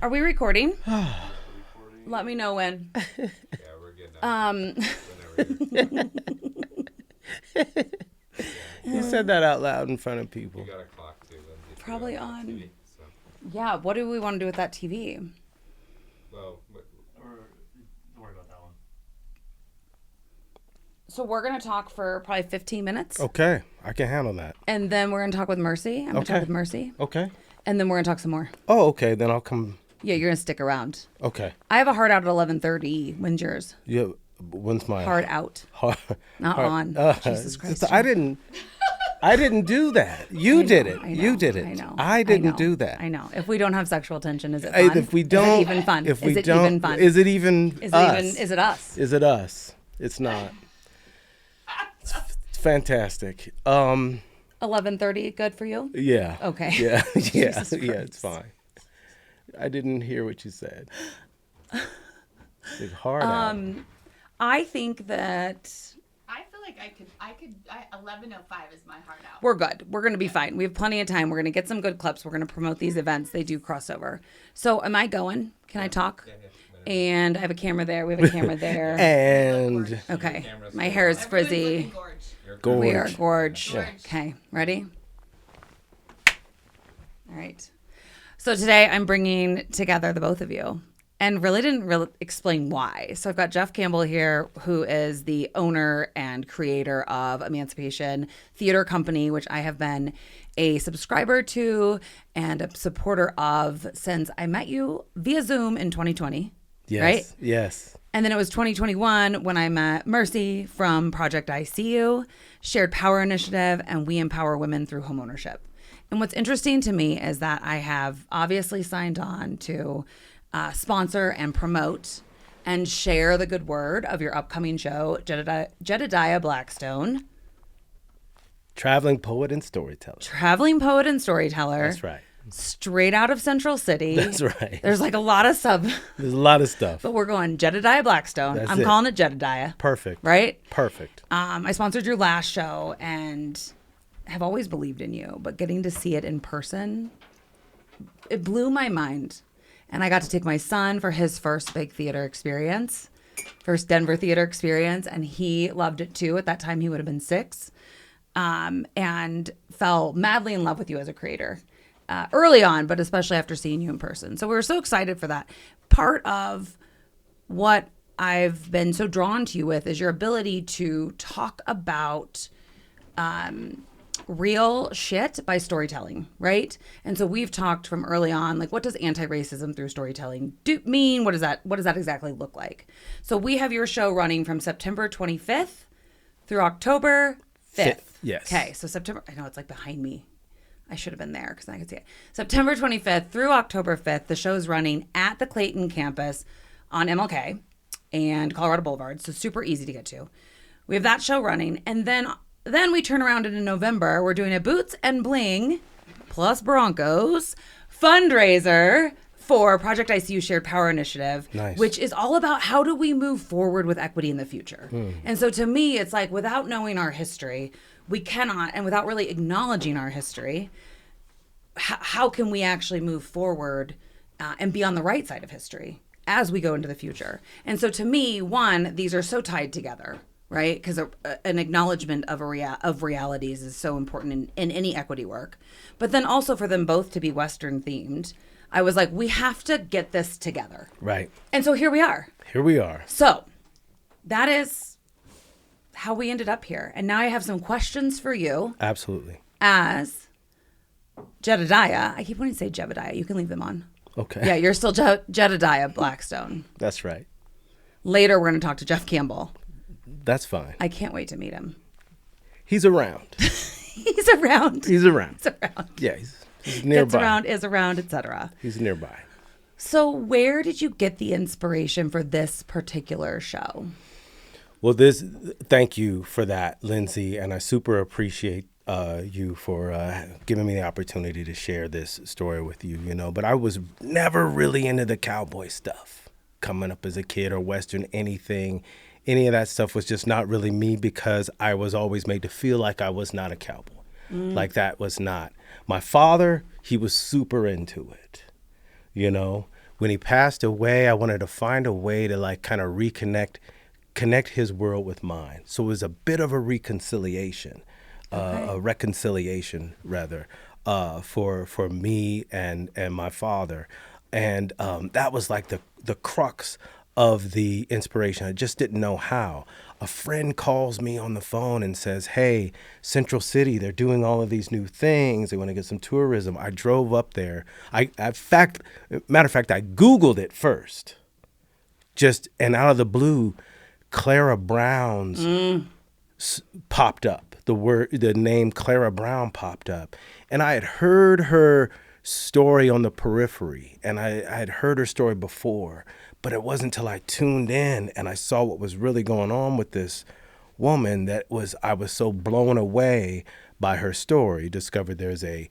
Are we recording? Let me know when. Yeah, we're getting You said that out loud in front of people. You got a clock too, Lindsey. Probably on. TV, so. Yeah, what do we want to do with that TV? Well, Don't worry about that one. So we're going to talk for probably 15 minutes. Okay, I can handle that. And then we're going to talk with Mercy. I'm going to talk with Mercy. Okay. And then we're going to talk some more. Oh, okay. Then I'll come. Yeah, you're going to stick around. Okay. I have a hard out at 11:30. When's yours? Yeah. When's my Hard out. Hard, Not hard- on. Jesus Christ. I didn't do that. You did it. I know, You did it. I know. I didn't do that. I know. If we don't have sexual tension, is it Hey, fun? if we don't, is it even fun? If we is it don't, even fun? is it even Is us? it even? Is it us? Is it us? It's not. It's fantastic. 11:30, good for you? Yeah. Okay. Yeah. Yeah. Jesus Yeah. It's Christ. fine. I didn't hear what you said. It's hard out. I think that I feel like I could 11:05 is my heart out. we're good. We're going to be fine. We have plenty of time. We're going to get some good clips. We're going to promote these events. They do crossover. So am I going? Can I talk? yeah. And I have a camera there. We have a camera there. And Okay. Cameras My go hair is Everyone's frizzy. looking gorge. You're Gorge. We are gorge. Gorge. Okay. Ready? All right. So today I'm bringing together the both of you and really didn't really explain why. So I've got Jeff Campbell here, who is the owner and creator of Emancipation Theater Company, which I have been a subscriber to and a supporter of since I met you via Zoom in 2020. yes. Right? Yes. And then it was 2021 when I met Mercy from Project ICU, Shared Power Initiative, and We Empower Women Through Homeownership. And what's interesting to me is that I have obviously signed on to sponsor and promote and share the good word of your upcoming show, Jedidiah Blackstone, Traveling poet and storyteller. traveling poet and storyteller. That's right. Straight out of Central City. That's right. There's like a lot of There's a lot of stuff. but we're going Jedidiah Blackstone. That's I'm it. calling it Jedidiah. Perfect. Right? Perfect. I sponsored your last show and have always believed in you, but getting to see it in person, it blew my mind. And I got to take my son for his first big theater experience, first Denver theater experience, and he loved it too. At that time, he would have been 6, and fell madly in love with you as a creator early on, but especially after seeing you in person. So we were so excited for that. Part of what I've been so drawn to you with is your ability to talk about real shit by storytelling, right? And so we've talked from early on, like, what does anti-racism through storytelling mean? What does that exactly look like? So we have your show running from September 25th through October 5th. Yes. Okay, so September, I know it's like behind me. I should have been there because I could see it. September 25th through October 5th, the show's running at the Clayton campus on MLK and Colorado Boulevard, so super easy to get to. We have that show running, and then we turn around and in November, we're doing a Boots and Bling plus Broncos fundraiser for Project ICU Shared Power Initiative, Nice. which is all about how do we move forward with equity in the future. And so to me, it's like without knowing our history, we cannot, and without really acknowledging our history, how can we actually move forward and be on the right side of history as we go into the future? And so to me, one, these are so tied together, right? Because an acknowledgement of realities is so important in any equity work. But then also for them both to be Western themed, I was like, we have to get this together. Right. And so here we are. Here we are. So that is how we ended up here. And now I have some questions for you Absolutely. as Jedidiah. I keep wanting to say Jebediah. You can leave them on. Okay. Yeah, you're still Jedidiah Blackstone. That's right. Later, we're going to talk to Jeff Campbell. That's fine. I can't wait to meet him. He's around. He's around. He's around. He's around. Yeah, he's nearby. Gets around, is around, etc. He's nearby. So where did you get the inspiration for this particular show? Well, thank you for that, Lindsey, and I super appreciate you for giving me the opportunity to share this story with you, but I was never really into the cowboy stuff coming up as a kid or Western anything. Any of that stuff was just not really me because I was always made to feel like I was not a cowboy. Like that was not. My father, he was super into it, when he passed away, I wanted to find a way to like kind of connect his world with mine. So it was a bit of a reconciliation, a reconciliation rather, for me and my father. And that was like the crux of the inspiration. I just didn't know how. A friend calls me on the phone and says, hey, Central City, they're doing all of these new things. They want to get some tourism. I drove up there. Matter of fact, I Googled it first. And out of the blue, Clara Brown's popped up. The name Clara Brown popped up. And I had heard her story on the periphery, and I had heard her story before. But it wasn't until I tuned in and I saw what was really going on with this woman I was so blown away by her story. Discovered there's a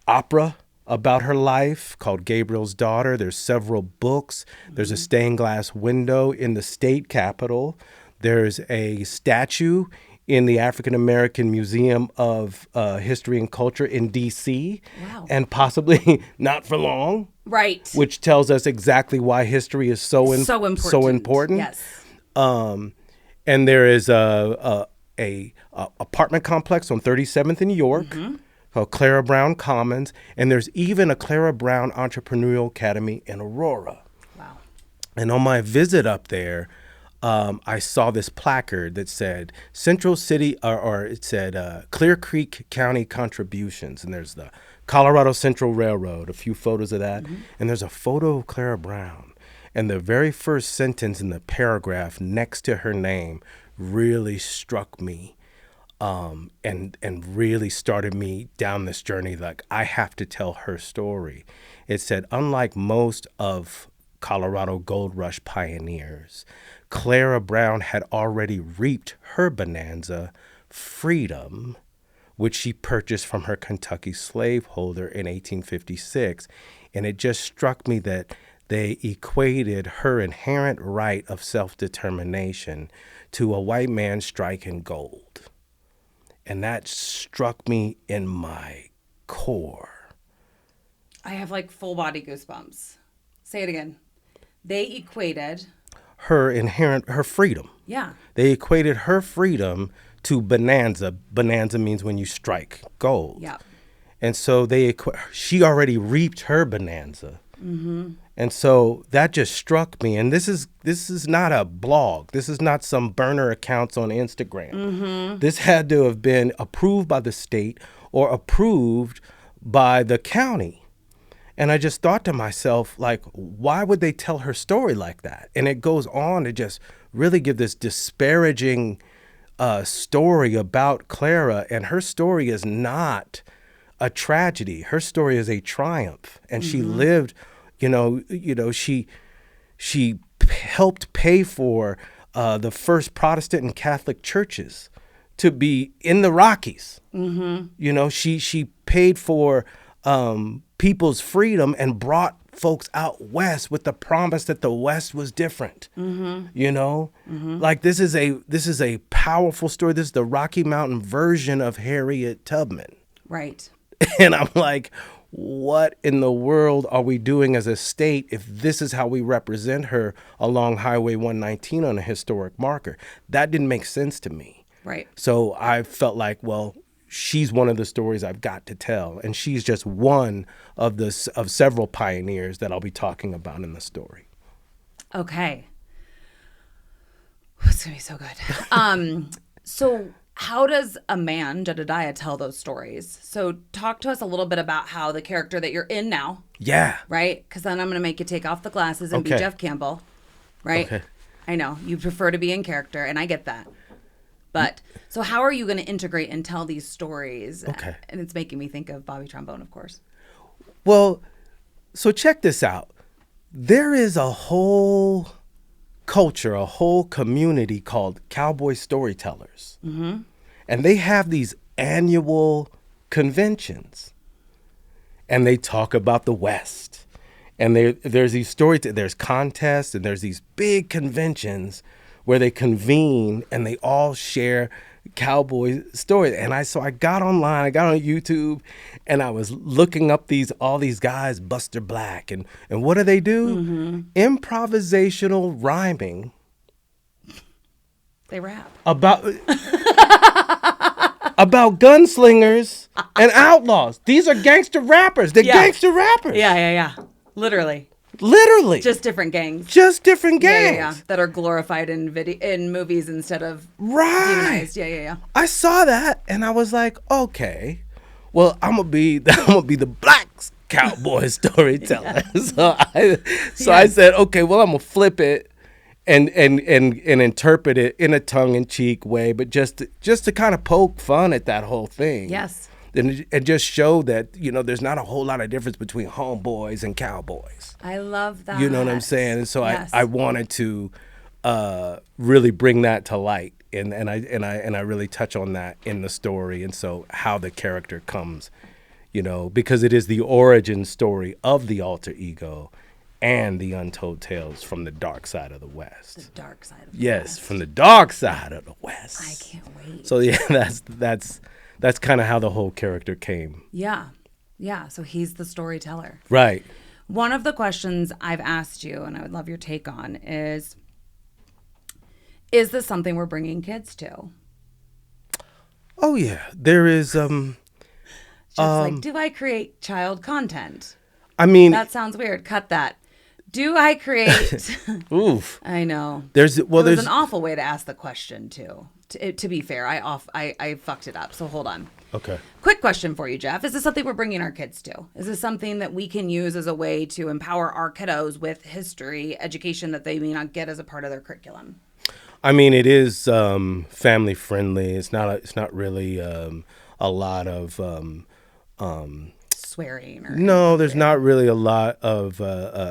opera about her life called Gabriel's Daughter. There's several books. There's a stained glass window in the state capitol. There's a statue in the African American Museum of History and Culture in D.C. Wow. And possibly not for long. Right. Which tells us exactly why history is so important. Yes. And there is a apartment complex on 37th in York called Clara Brown Commons, and there's even a Clara Brown Entrepreneurial Academy in Aurora. Wow. And on my visit up there, I saw this placard that said Central City, or it said Clear Creek County Contributions, and there's the Colorado Central Railroad, a few photos of that, and there's a photo of Clara Brown. And the very first sentence in the paragraph next to her name really struck me, and really started me down this journey. Like, I have to tell her story. It said, unlike most of Colorado Gold Rush pioneers, Clara Brown had already reaped her bonanza, freedom, which she purchased from her Kentucky slaveholder in 1856. And it just struck me that they equated her inherent right of self-determination to a white man striking gold. And that struck me in my core. I have like full body goosebumps. Say it again. They equated her freedom. Yeah. They equated her freedom to bonanza. Bonanza means when you strike gold. Yeah. And so she already reaped her bonanza. Mm-hmm. And so that just struck me. And this is not a blog. This is not some burner accounts on Instagram. Mm-hmm. This had to have been approved by the state or approved by the county. And I just thought to myself, like, why would they tell her story like that? And it goes on to just really give this disparaging story about Clara. And her story is not a tragedy. Her story is a triumph. And she lived, she helped pay for the first Protestant and Catholic churches to be in the Rockies. Mm-hmm. She paid for people's freedom and brought folks out west with the promise that the West was different. Like this is a powerful story. This is the Rocky Mountain version of Harriet Tubman. Right. And I'm like, what in the world are we doing as a state if this is how we represent her along Highway 119 on a historic marker? That didn't make sense to me. Right. So I felt like, well, she's one of the stories I've got to tell. And she's just one of several pioneers that I'll be talking about in the story. Okay. It's going to be so good. So how does a man, Jedidiah, tell those stories? So talk to us a little bit about how the character that you're in now. Yeah. Right? Because then I'm going to make you take off the glasses and be Jeff Campbell. Right? Okay. I know. You prefer to be in character, and I get that. But so how are you going to integrate and tell these stories? Okay. And it's making me think of Bobby Trombone, of course. Well, so check this out. There is a whole culture, a whole community called cowboy storytellers. Mm-hmm. And they have these annual conventions. And they talk about the West. And there's these stories, there's contests, and there's these big conventions where they convene and they all share cowboy stories. And I got online, I got on YouTube, and I was looking up all these guys, Buster Black, and what do they do? Improvisational rhyming. They rap. About gunslingers and outlaws. These are gangster rappers. They're gangster rappers. Yeah. Literally. Just different gangs. Yeah. That are glorified in movies instead of right. demonized. Yeah. I saw that and I was like, okay, well, I'm gonna be the black cowboy storyteller. So I said, okay, well, I'm gonna flip it and interpret it in a tongue-in-cheek way, but just to kind of poke fun at that whole thing. Yes. And just show that, there's not a whole lot of difference between homeboys and cowboys. I love that. You know what I'm saying? And so yes. I wanted to really bring that to light, and I really touch on that in the story, and so how the character comes, because it is the origin story of the alter ego and the untold tales from the dark side of the West. The dark side of the West. Yes, from the dark side of the West. I can't wait. So yeah, that's kind of how the whole character came. Yeah. So he's the storyteller. Right. One of the questions I've asked you, and I would love your take on, is this something we're bringing kids to? Oh yeah, there is. Like, do I create child content? I mean, that sounds weird. Cut that. Do I create? Oof. I know. There's an awful way to ask the question too. To be fair, I fucked it up. So hold on. Okay. Quick question for you, Jeff. Is this something we're bringing our kids to? Is this something that we can use as a way to empower our kiddos with history education that they may not get as a part of their curriculum? I mean, it is family friendly. It's not really a lot of swearing. No, there's not really a lot of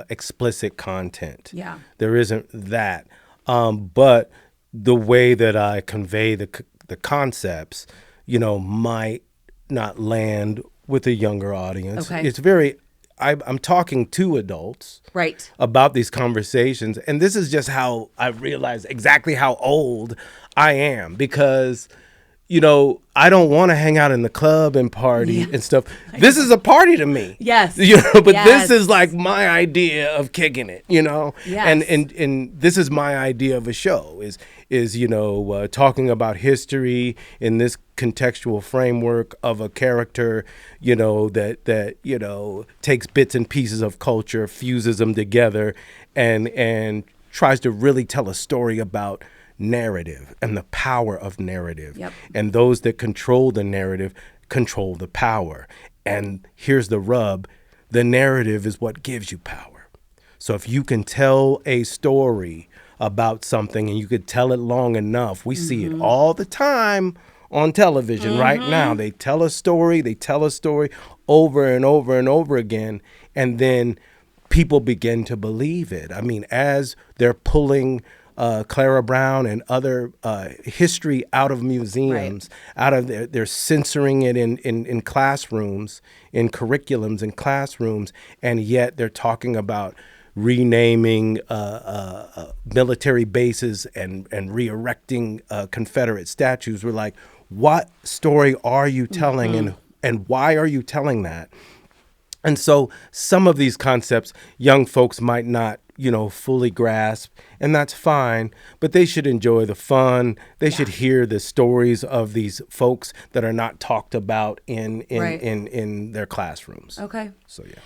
explicit content. Yeah. There isn't that. But the way that I convey the concepts, might not land with a younger audience. Okay. It's very, I'm talking to adults. Right. About these conversations. And this is just how I realize exactly how old I am, because I don't want to hang out in the club and party and stuff. This is a party to me. Yes. But this is like my idea of kicking it, Yes. And this is my idea of a show is talking about history in this contextual framework of a character, that takes bits and pieces of culture, fuses them together, and tries to really tell a story about narrative and the power of narrative. Yep. And those that control the narrative control the power. And here's the rub: the narrative is what gives you power. So if you can tell a story about something and you could tell it long enough, we see it all the time on television right now. They tell a story over and over and over again, and then people begin to believe it. I mean, as they're pulling Clara Brown and other history out of museums, out of they're censoring it in classrooms, in curriculums in classrooms, and yet they're talking about renaming military bases and re-erecting Confederate statues. We're like, what story are you telling, and why are you telling that? And so some of these concepts young folks might not fully grasp, and that's fine, but they should enjoy the fun. They should hear the stories of these folks that are not talked about in their classrooms. Okay. So yeah.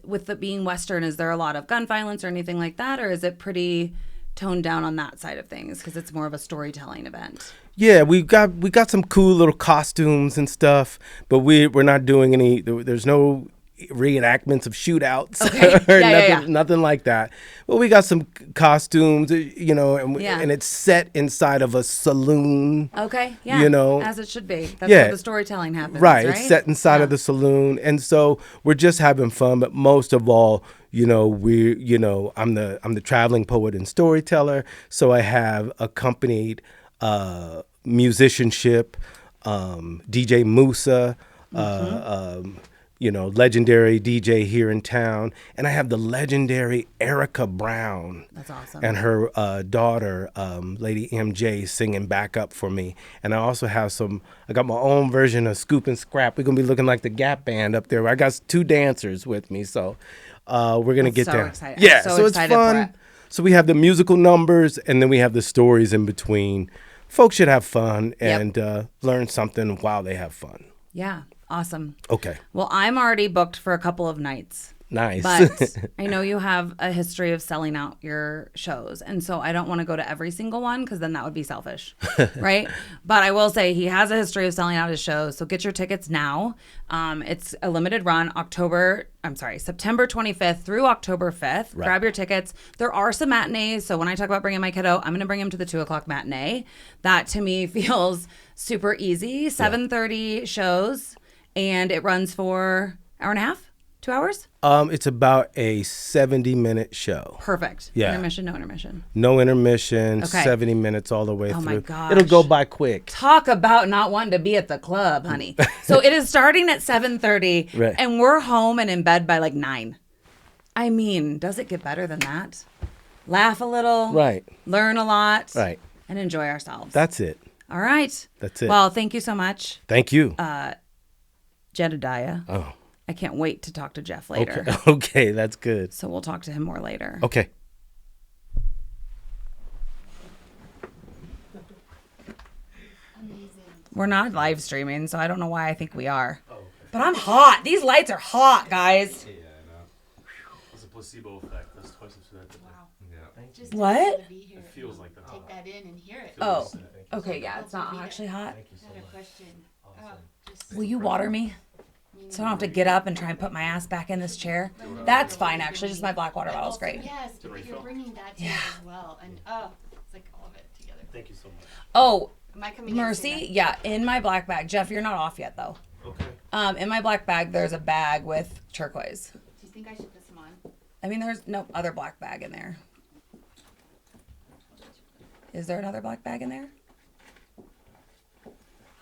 With it being Western, is there a lot of gun violence or anything like that, or is it pretty toned down on that side of things because it's more of a storytelling event? Yeah, we got some cool little costumes and stuff, but we're not doing any. There's no reenactments of shootouts or nothing like that. But we got some costumes, and it's set inside of a saloon. Okay, yeah, as it should be. That's where the storytelling happens, right? It's set inside of the saloon, and so we're just having fun. But most of all, I'm the traveling poet and storyteller, so I have accompanied musicianship, DJ Musa, legendary DJ here in town. And I have the legendary Erica Brown. That's awesome. And her daughter, Lady MJ, singing backup for me. And I also have I got my own version of Scoop and Scrap. We're going to be looking like the Gap Band up there. I got 2 dancers with me. So we're going to get so there. Excited. Yeah, I'm so it's excited fun. for it. So we have the musical numbers, and then we have the stories in between. Folks should have fun and learn something while they have fun. Yeah. Awesome. Okay. Well, I'm already booked for a couple of nights. Nice. But I know you have a history of selling out your shows. And so I don't want to go to every single one because then that would be selfish. Right? But I will say he has a history of selling out his shows. So get your tickets now. It's a limited run, September 25th through October 5th. Right. Grab your tickets. There are some matinees. So when I talk about bringing my kiddo, I'm going to bring him to the 2:00 matinee. That to me feels super easy. 7:30 shows. And it runs for hour and a half, 2 hours? It's about a 70-minute show. Perfect. Yeah. Intermission, no intermission. No intermission, Okay. 70 minutes all the way through. Oh my gosh. It'll go by quick. Talk about not wanting to be at the club, honey. So it is starting at 7:30, Right. and we're home and in bed by like 9. I mean, does it get better than that? Laugh a little. Right. Learn a lot. Right. And enjoy ourselves. That's it. All right. That's it. Well, thank you so much, Thank you. Jedidiah. Oh. I can't wait to talk to Jeff later. Okay. Okay, that's good. So we'll talk to him more later. Okay. Amazing. We're not live streaming, so I don't know why I think we are. Oh, okay. But I'm hot. These lights are hot, guys. Yeah, I know. It's a placebo effect. That's twice as bad. Wow. Yeah. Just What? to be here. It feels like that. Take that in and hear it. Oh, okay. Yeah, it's not actually hot. I had a question. Just Will you water me? So I don't have to get up and try and put my ass back in this chair. That's fine, actually. Just my black water bottle's great. Yes, but you're bringing that to it as well, and it's like all of it together. Thank you so much. Oh, Am I coming in to say Mercy. Yeah, in my black bag. Jeff, you're not off yet, though. Okay. In my black bag, there's a bag with turquoise. that? Do you think I should put some on? I mean, there's no other black bag in there. Is there another black bag in there?